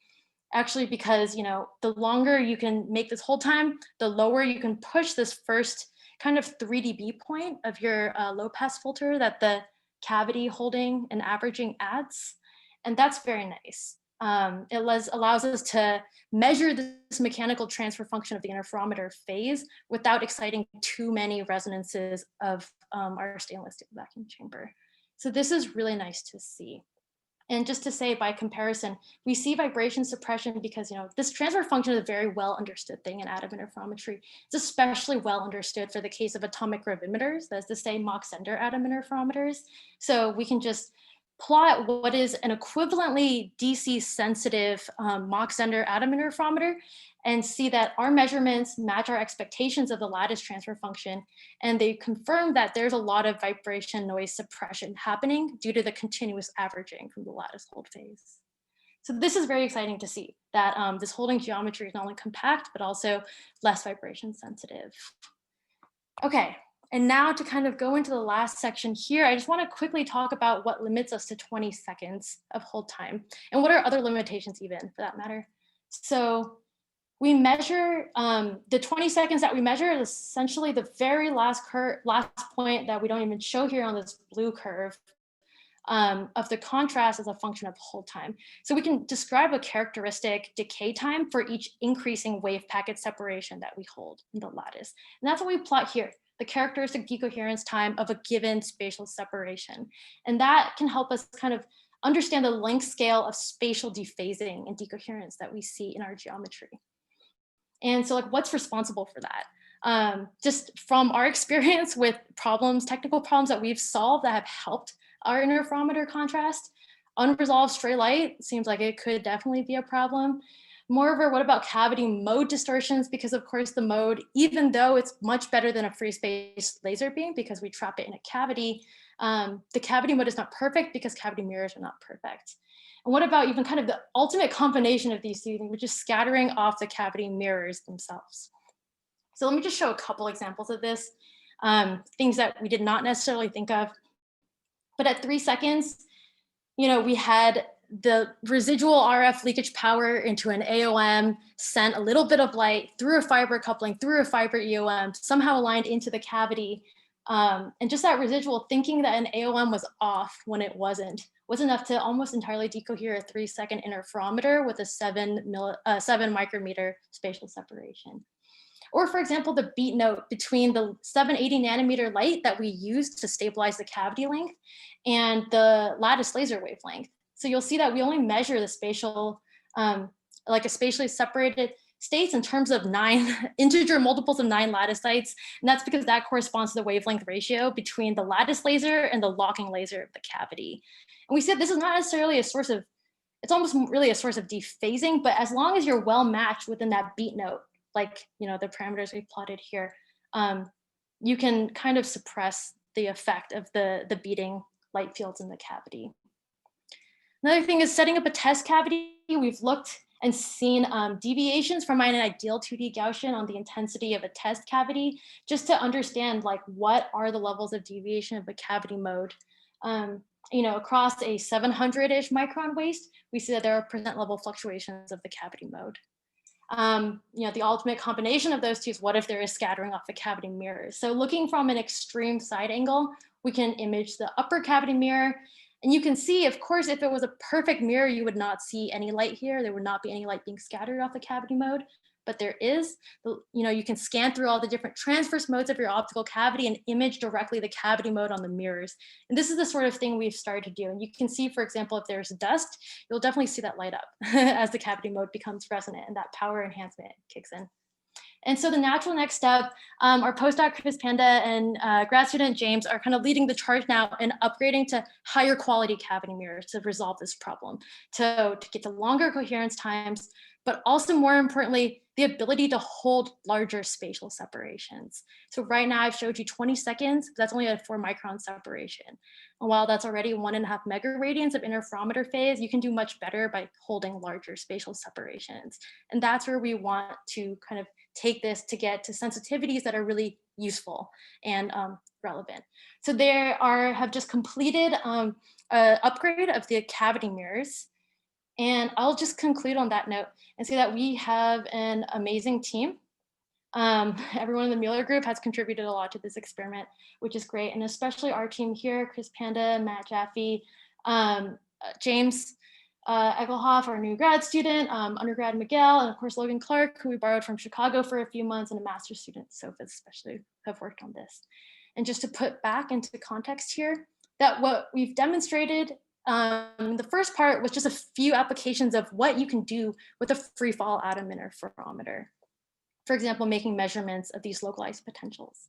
actually because the longer you can make this hold time, the lower you can push this first kind of 3 dB point of your low pass filter that the cavity holding and averaging adds. And that's very nice. It allows us to measure this mechanical transfer function of the interferometer phase without exciting too many resonances of our stainless steel vacuum chamber. So this is really nice to see. And just to say, by comparison, we see vibration suppression because this transfer function is a very well understood thing in atom interferometry. It's especially well understood for the case of atomic gravimeters, that's to say Mach-Zehnder atom interferometers. So we can just plot what is an equivalently DC sensitive Mach-Zehnder atom interferometer and see that our measurements match our expectations of the lattice transfer function. And they confirm that there's a lot of vibration noise suppression happening due to the continuous averaging from the lattice hold phase. So this is very exciting to see that this holding geometry is not only compact, but also less vibration sensitive. Okay. And now to kind of go into the last section here, I just want to quickly talk about what limits us to 20 seconds of hold time and what are other limitations even for that matter. So we measure, the 20 seconds that we measure is essentially the very last point that we don't even show here on this blue curve of the contrast as a function of hold time. So we can describe a characteristic decay time for each increasing wave packet separation that we hold in the lattice. And that's what we plot here, the characteristic decoherence time of a given spatial separation. And that can help us kind of understand the length scale of spatial dephasing and decoherence that we see in our geometry. And so what's responsible for that? Just from our experience with problems, technical problems that we've solved that have helped our interferometer contrast, Unresolved stray light seems like it could definitely be a problem. Moreover, what about cavity mode distortions? Because of course the mode, even though it's much better than a free space laser beam because we trap it in a cavity, the cavity mode is not perfect because cavity mirrors are not perfect. And what about even kind of the ultimate combination of these two things, which is scattering off the cavity mirrors themselves? So let me just show a couple examples of this, things that we did not necessarily think of. But at 3 seconds, we had the residual RF leakage power into an AOM, sent a little bit of light through a fiber coupling, through a fiber EOM, somehow aligned into the cavity. And just that residual thinking that an AOM was off when it wasn't, was enough to almost entirely decohere a 3-second interferometer with a 7 micrometer spatial separation. Or for example, the beat note between the 780 nanometer light that we used to stabilize the cavity length and the lattice laser wavelength. So you'll see that we only measure the spatial, like a spatially separated states in terms of 9 integer multiples of 9 lattice sites. And that's because that corresponds to the wavelength ratio between the lattice laser and the locking laser of the cavity. And we said this is not necessarily a source of, it's almost really a source of dephasing, but as long as you're well matched within that beat note, like the parameters we plotted here, you can kind of suppress the effect of the beating light fields in the cavity. Another thing is setting up a test cavity. We've looked and seen deviations from an ideal 2D Gaussian on the intensity of a test cavity, just to understand like what are the levels of deviation of a cavity mode. Across a 700-ish micron waist, we see that there are percent level fluctuations of the cavity mode. The ultimate combination of those two is what if there is scattering off the cavity mirrors. So looking from an extreme side angle, we can image the upper cavity mirror. And you can see, of course, if it was a perfect mirror, you would not see any light here. There would not be any light being scattered off the cavity mode, but there is. You can scan through all the different transverse modes of your optical cavity and image directly the cavity mode on the mirrors. And this is the sort of thing we've started to do. And you can see, for example, if there's dust, you'll definitely see that light up as the cavity mode becomes resonant and that power enhancement kicks in. And so the natural next step, our postdoc Chris Panda and grad student James are kind of leading the charge now in upgrading to higher quality cavity mirrors to resolve this problem, to get to longer coherence times, but also more importantly, the ability to hold larger spatial separations. So right now I've showed you 20 seconds, that's only a 4 micron separation. And while that's already 1.5 megaradians of interferometer phase, you can do much better by holding larger spatial separations. And that's where we want to kind of take this to get to sensitivities that are really useful and relevant. So there have just completed an upgrade of the cavity mirrors. And I'll just conclude on that note and say that we have an amazing team. Everyone in the Mueller group has contributed a lot to this experiment, which is great. And especially our team here, Chris Panda, Matt Jaffe, James Egelhoff, our new grad student, undergrad Miguel, and of course, Logan Clark, who we borrowed from Chicago for a few months, and a master's student, Sophia, especially, have worked on this. And just to put back into context here, that what we've demonstrated, the first part was just a few applications of what you can do with a free fall atom interferometer. For example, making measurements of these localized potentials.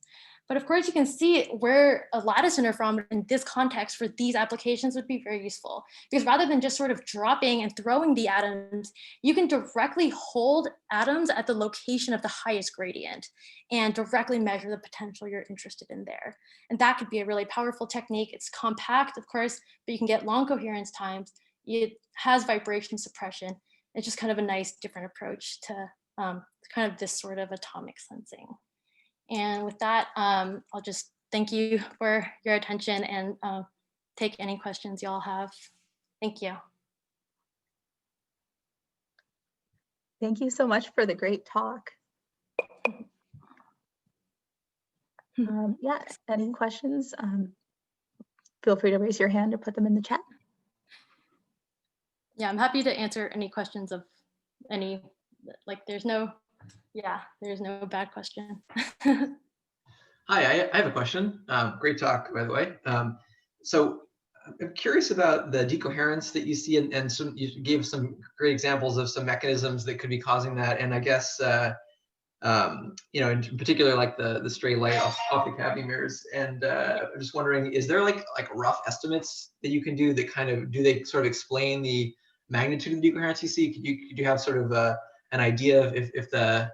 But of course, you can see where a lattice interferometer in this context for these applications would be very useful. Because rather than just sort of dropping and throwing the atoms, you can directly hold atoms at the location of the highest gradient and directly measure the potential you're interested in there. And that could be a really powerful technique. It's compact, of course, but you can get long coherence times. It has vibration suppression. It's just kind of a nice different approach to kind of this sort of atomic sensing. And with that, I'll just thank you for your attention and take any questions y'all have. Thank you. Thank you so much for the great talk. Yeah, any questions? Feel free to raise your hand or put them in the chat. Yeah, I'm happy to answer any questions of any, like there's no bad question. Hi, I have a question. Great talk, by the way. So I'm curious about the decoherence that you see, and you gave some great examples of some mechanisms that could be causing that. And I guess you know, in particular, like the stray light off the cavity mirrors. And I'm just wondering, is there like rough estimates that you can do that kind of, do they sort of explain the magnitude of the decoherence you see? Could you have sort of an idea of if the,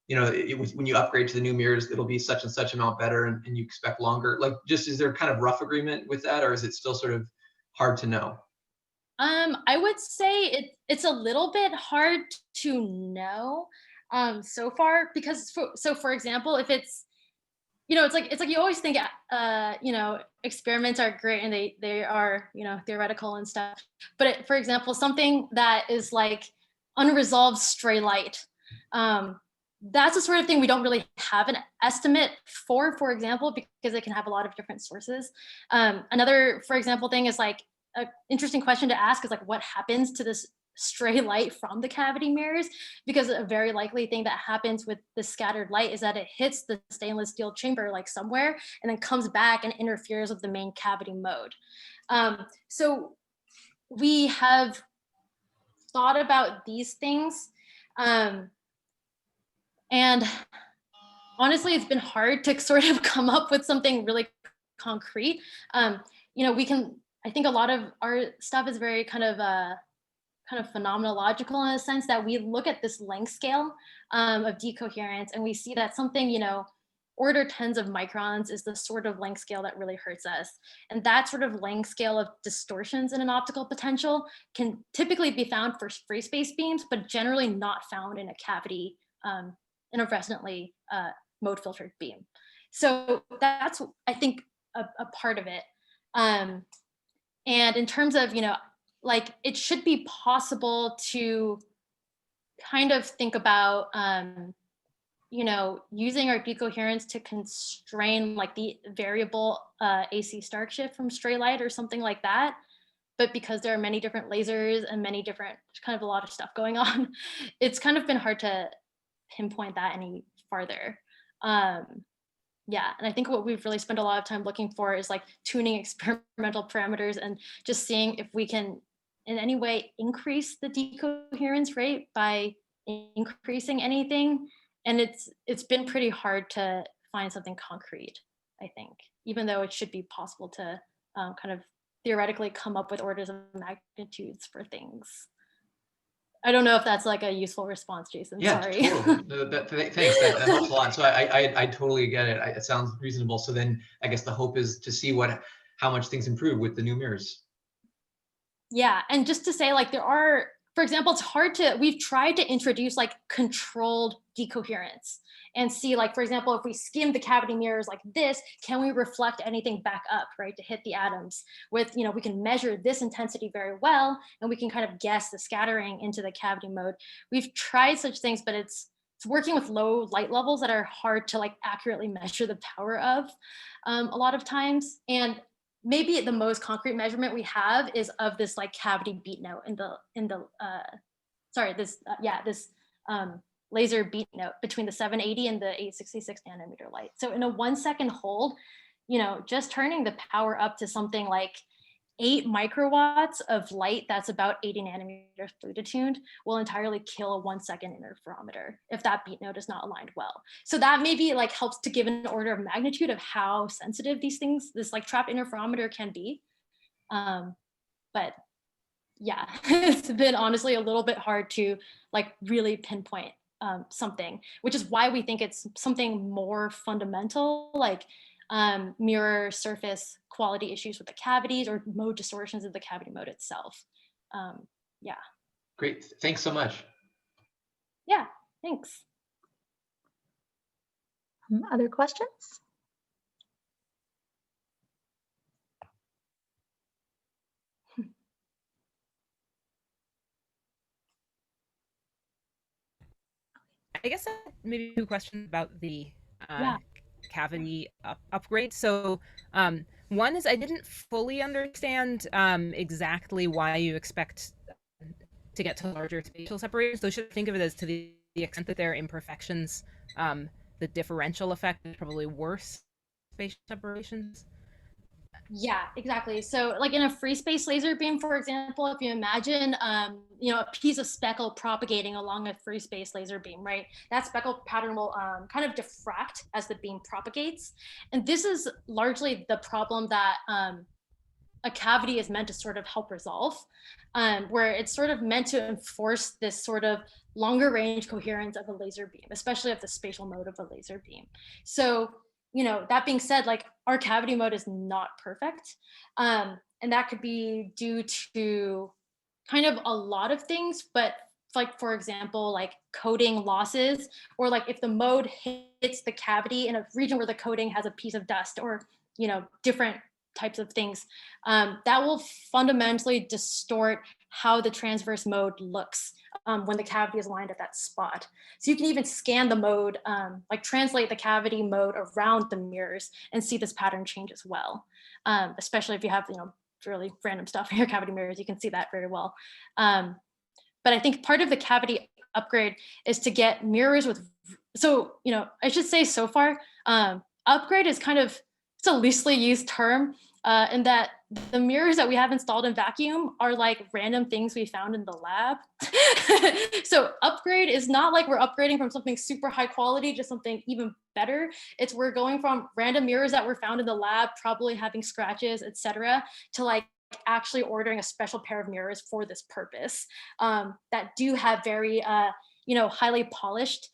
you know, when you upgrade to the new mirrors, it'll be such and such amount better, and you expect longer? Like, just, is there kind of rough agreement with that, or is it still sort of hard to know? I would say it's a little bit hard to know so far, because for example, if it's, you know, it's like you always think you know, experiments are great and they are, you know, theoretical and stuff, but for example, something that is like unresolved stray light, that's the sort of thing we don't really have an estimate for example, because it can have a lot of different sources. Another, for example, thing is like, an interesting question to ask is like, what happens to this stray light from the cavity mirrors? Because a very likely thing that happens with the scattered light is that it hits the stainless steel chamber like somewhere and then comes back and interferes with the main cavity mode. So we have thought about these things, and honestly, it's been hard to sort of come up with something really concrete. You know, I think a lot of our stuff is very kind of phenomenological, in a sense that we look at this length scale of decoherence, and we see that something, you know, order tens of microns is the sort of length scale that really hurts us. And that sort of length scale of distortions in an optical potential can typically be found for free space beams, but generally not found in a cavity, in a resonantly mode filtered beam. So that's, I think, a part of it. And in terms of, you know, like, it should be possible to kind of think about, you know, using our decoherence to constrain like the variable AC Stark shift from stray light or something like that. But because there are many different lasers and many different, kind of a lot of stuff going on, it's kind of been hard to pinpoint that any farther. Yeah, and I think what we've really spent a lot of time looking for is like tuning experimental parameters and just seeing if we can in any way increase the decoherence rate by increasing anything. And it's been pretty hard to find something concrete, I think, even though it should be possible to kind of theoretically come up with orders of magnitudes for things. I don't know if that's like a useful response, Jason. Yeah, Sorry. totally. Thanks. That helps a lot. So I totally get it. It sounds reasonable. So then I guess the hope is to see how much things improve with the new mirrors. Yeah, and just to say, like, there are, for example, it's hard to, we've tried to introduce like controlled decoherence and see, like, for example, if we skim the cavity mirrors like this, can we reflect anything back up, right, to hit the atoms with, you know, we can measure this intensity very well, and we can kind of guess the scattering into the cavity mode. We've tried such things, but it's working with low light levels that are hard to like accurately measure the power of a lot of times. And maybe the most concrete measurement we have is of this like cavity beat note in the this laser beat note between the 780 and the 866 nanometer light. So in a 1 second hold, you know, just turning the power up to something like 8 microwatts of light that's about 80 nanometers theta tuned will entirely kill a 1 second interferometer if that beat node is not aligned well. So that maybe like helps to give an order of magnitude of how sensitive these things, this like trapped interferometer can be. But yeah, it's been honestly a little bit hard to like really pinpoint something, which is why we think it's something more fundamental, like mirror surface quality issues with the cavities or mode distortions of the cavity mode itself. Yeah. Great. Thanks so much. Yeah, thanks. Other questions? I guess maybe 2 questions about the Yeah. cavity upgrade. So one is I didn't fully understand exactly why you expect to get to larger spatial separations. So should I think of it as to the extent that there are imperfections, the differential effect is probably worse spatial separations? Yeah, exactly. So like in a free space laser beam, for example, if you imagine, a piece of speckle propagating along a free space laser beam, right? That speckle pattern will kind of diffract as the beam propagates. And this is largely the problem that a cavity is meant to sort of help resolve, where it's sort of meant to enforce this sort of longer range coherence of a laser beam, especially of the spatial mode of a laser beam. So, that being said, like our cavity mode is not perfect. And that could be due to kind of a lot of things, but like, for example, like coating losses, or like if the mode hits the cavity in a region where the coating has a piece of dust, or, different types of things, that will fundamentally distort how the transverse mode looks when the cavity is aligned at that spot. So you can even scan the mode, like translate the cavity mode around the mirrors and see this pattern change as well. Especially if you have, really random stuff in your cavity mirrors, you can see that very well. But I think part of the cavity upgrade is to get mirrors with, so, I should say so far, upgrade is kind of, it's a loosely used term, in that the mirrors that we have installed in vacuum are like random things we found in the lab. So upgrade is not like we're upgrading from something super high quality to something even better. It's we're going from random mirrors that were found in the lab, probably having scratches, etc., to like actually ordering a special pair of mirrors for this purpose, that do have very, highly polished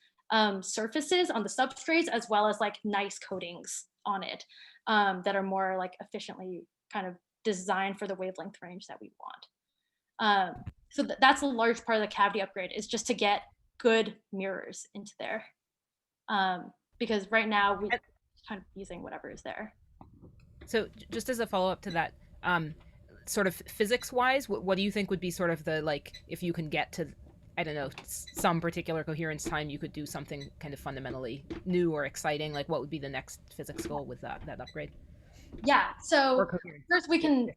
surfaces on the substrates, as well as like nice coatings on it, that are more like efficiently kind of designed for the wavelength range that we want. So that's a large part of the cavity upgrade, is just to get good mirrors into there. Because right now we're kind of using whatever is there. So just as a follow-up to that, sort of physics-wise, what do you think would be sort of the, like, if you can get to, I don't know, some particular coherence time, you could do something kind of fundamentally new or exciting? Like, what would be the next physics goal with that upgrade? Yeah, so first we can,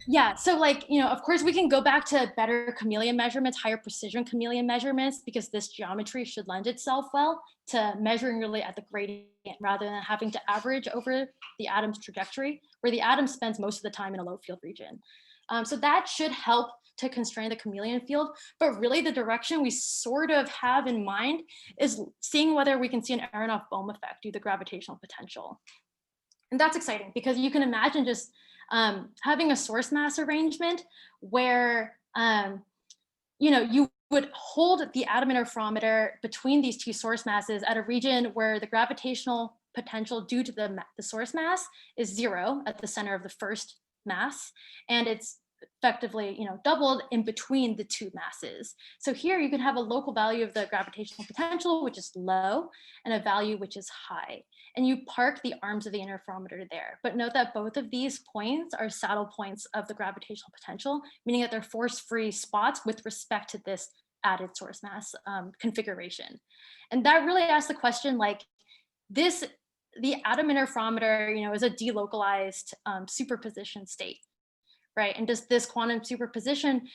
yeah, so like, of course we can go back to better chameleon measurements, higher precision chameleon measurements, because this geometry should lend itself well to measuring really at the gradient rather than having to average over the atom's trajectory, where the atom spends most of the time in a low field region. So that should help to constrain the chameleon field, but really the direction we sort of have in mind is seeing whether we can see an Aharonov-Bohm effect due to the gravitational potential. And that's exciting because you can imagine just having a source mass arrangement where you would hold the atom interferometer between these two source masses at a region where the gravitational potential due to the source mass is 0 at the center of the first mass, and it's effectively doubled in between the two masses. So here you can have a local value of the gravitational potential, which is low, and a value which is high, and you park the arms of the interferometer there. But note that both of these points are saddle points of the gravitational potential, meaning that they're force-free spots with respect to this added source mass configuration. And that really asks the question, like, the atom interferometer, is a delocalized superposition state, right? And does this quantum superposition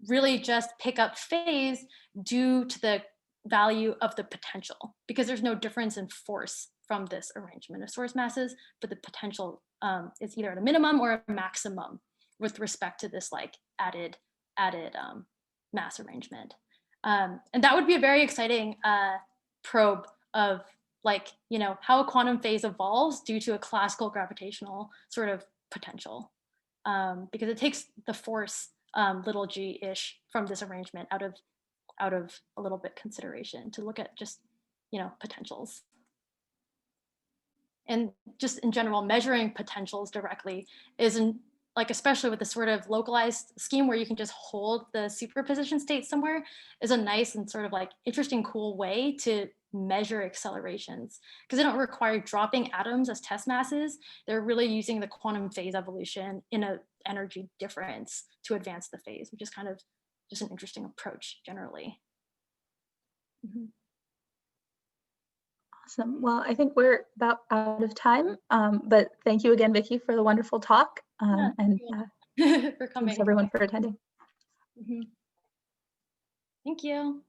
really just pick up phase due to the value of the potential? Because there's no difference in force from this arrangement of source masses, but the potential is either at a minimum or a maximum with respect to this like added mass arrangement. And that would be a very exciting probe of like, how a quantum phase evolves due to a classical gravitational sort of potential. Because it takes the force little g-ish from this arrangement out of a little bit consideration to look at just, potentials. And just in general, measuring potentials directly isn't, like, especially with the sort of localized scheme where you can just hold the superposition state somewhere, is a nice and sort of like interesting, cool way to measure accelerations, because they don't require dropping atoms as test masses. They're really using the quantum phase evolution in an energy difference to advance the phase, which is kind of just an interesting approach generally. Mm-hmm. Awesome. Well, I think we're about out of time, but thank you again, Vicki, for the wonderful talk, and for coming. thanks everyone for attending. Mm-hmm. Thank you.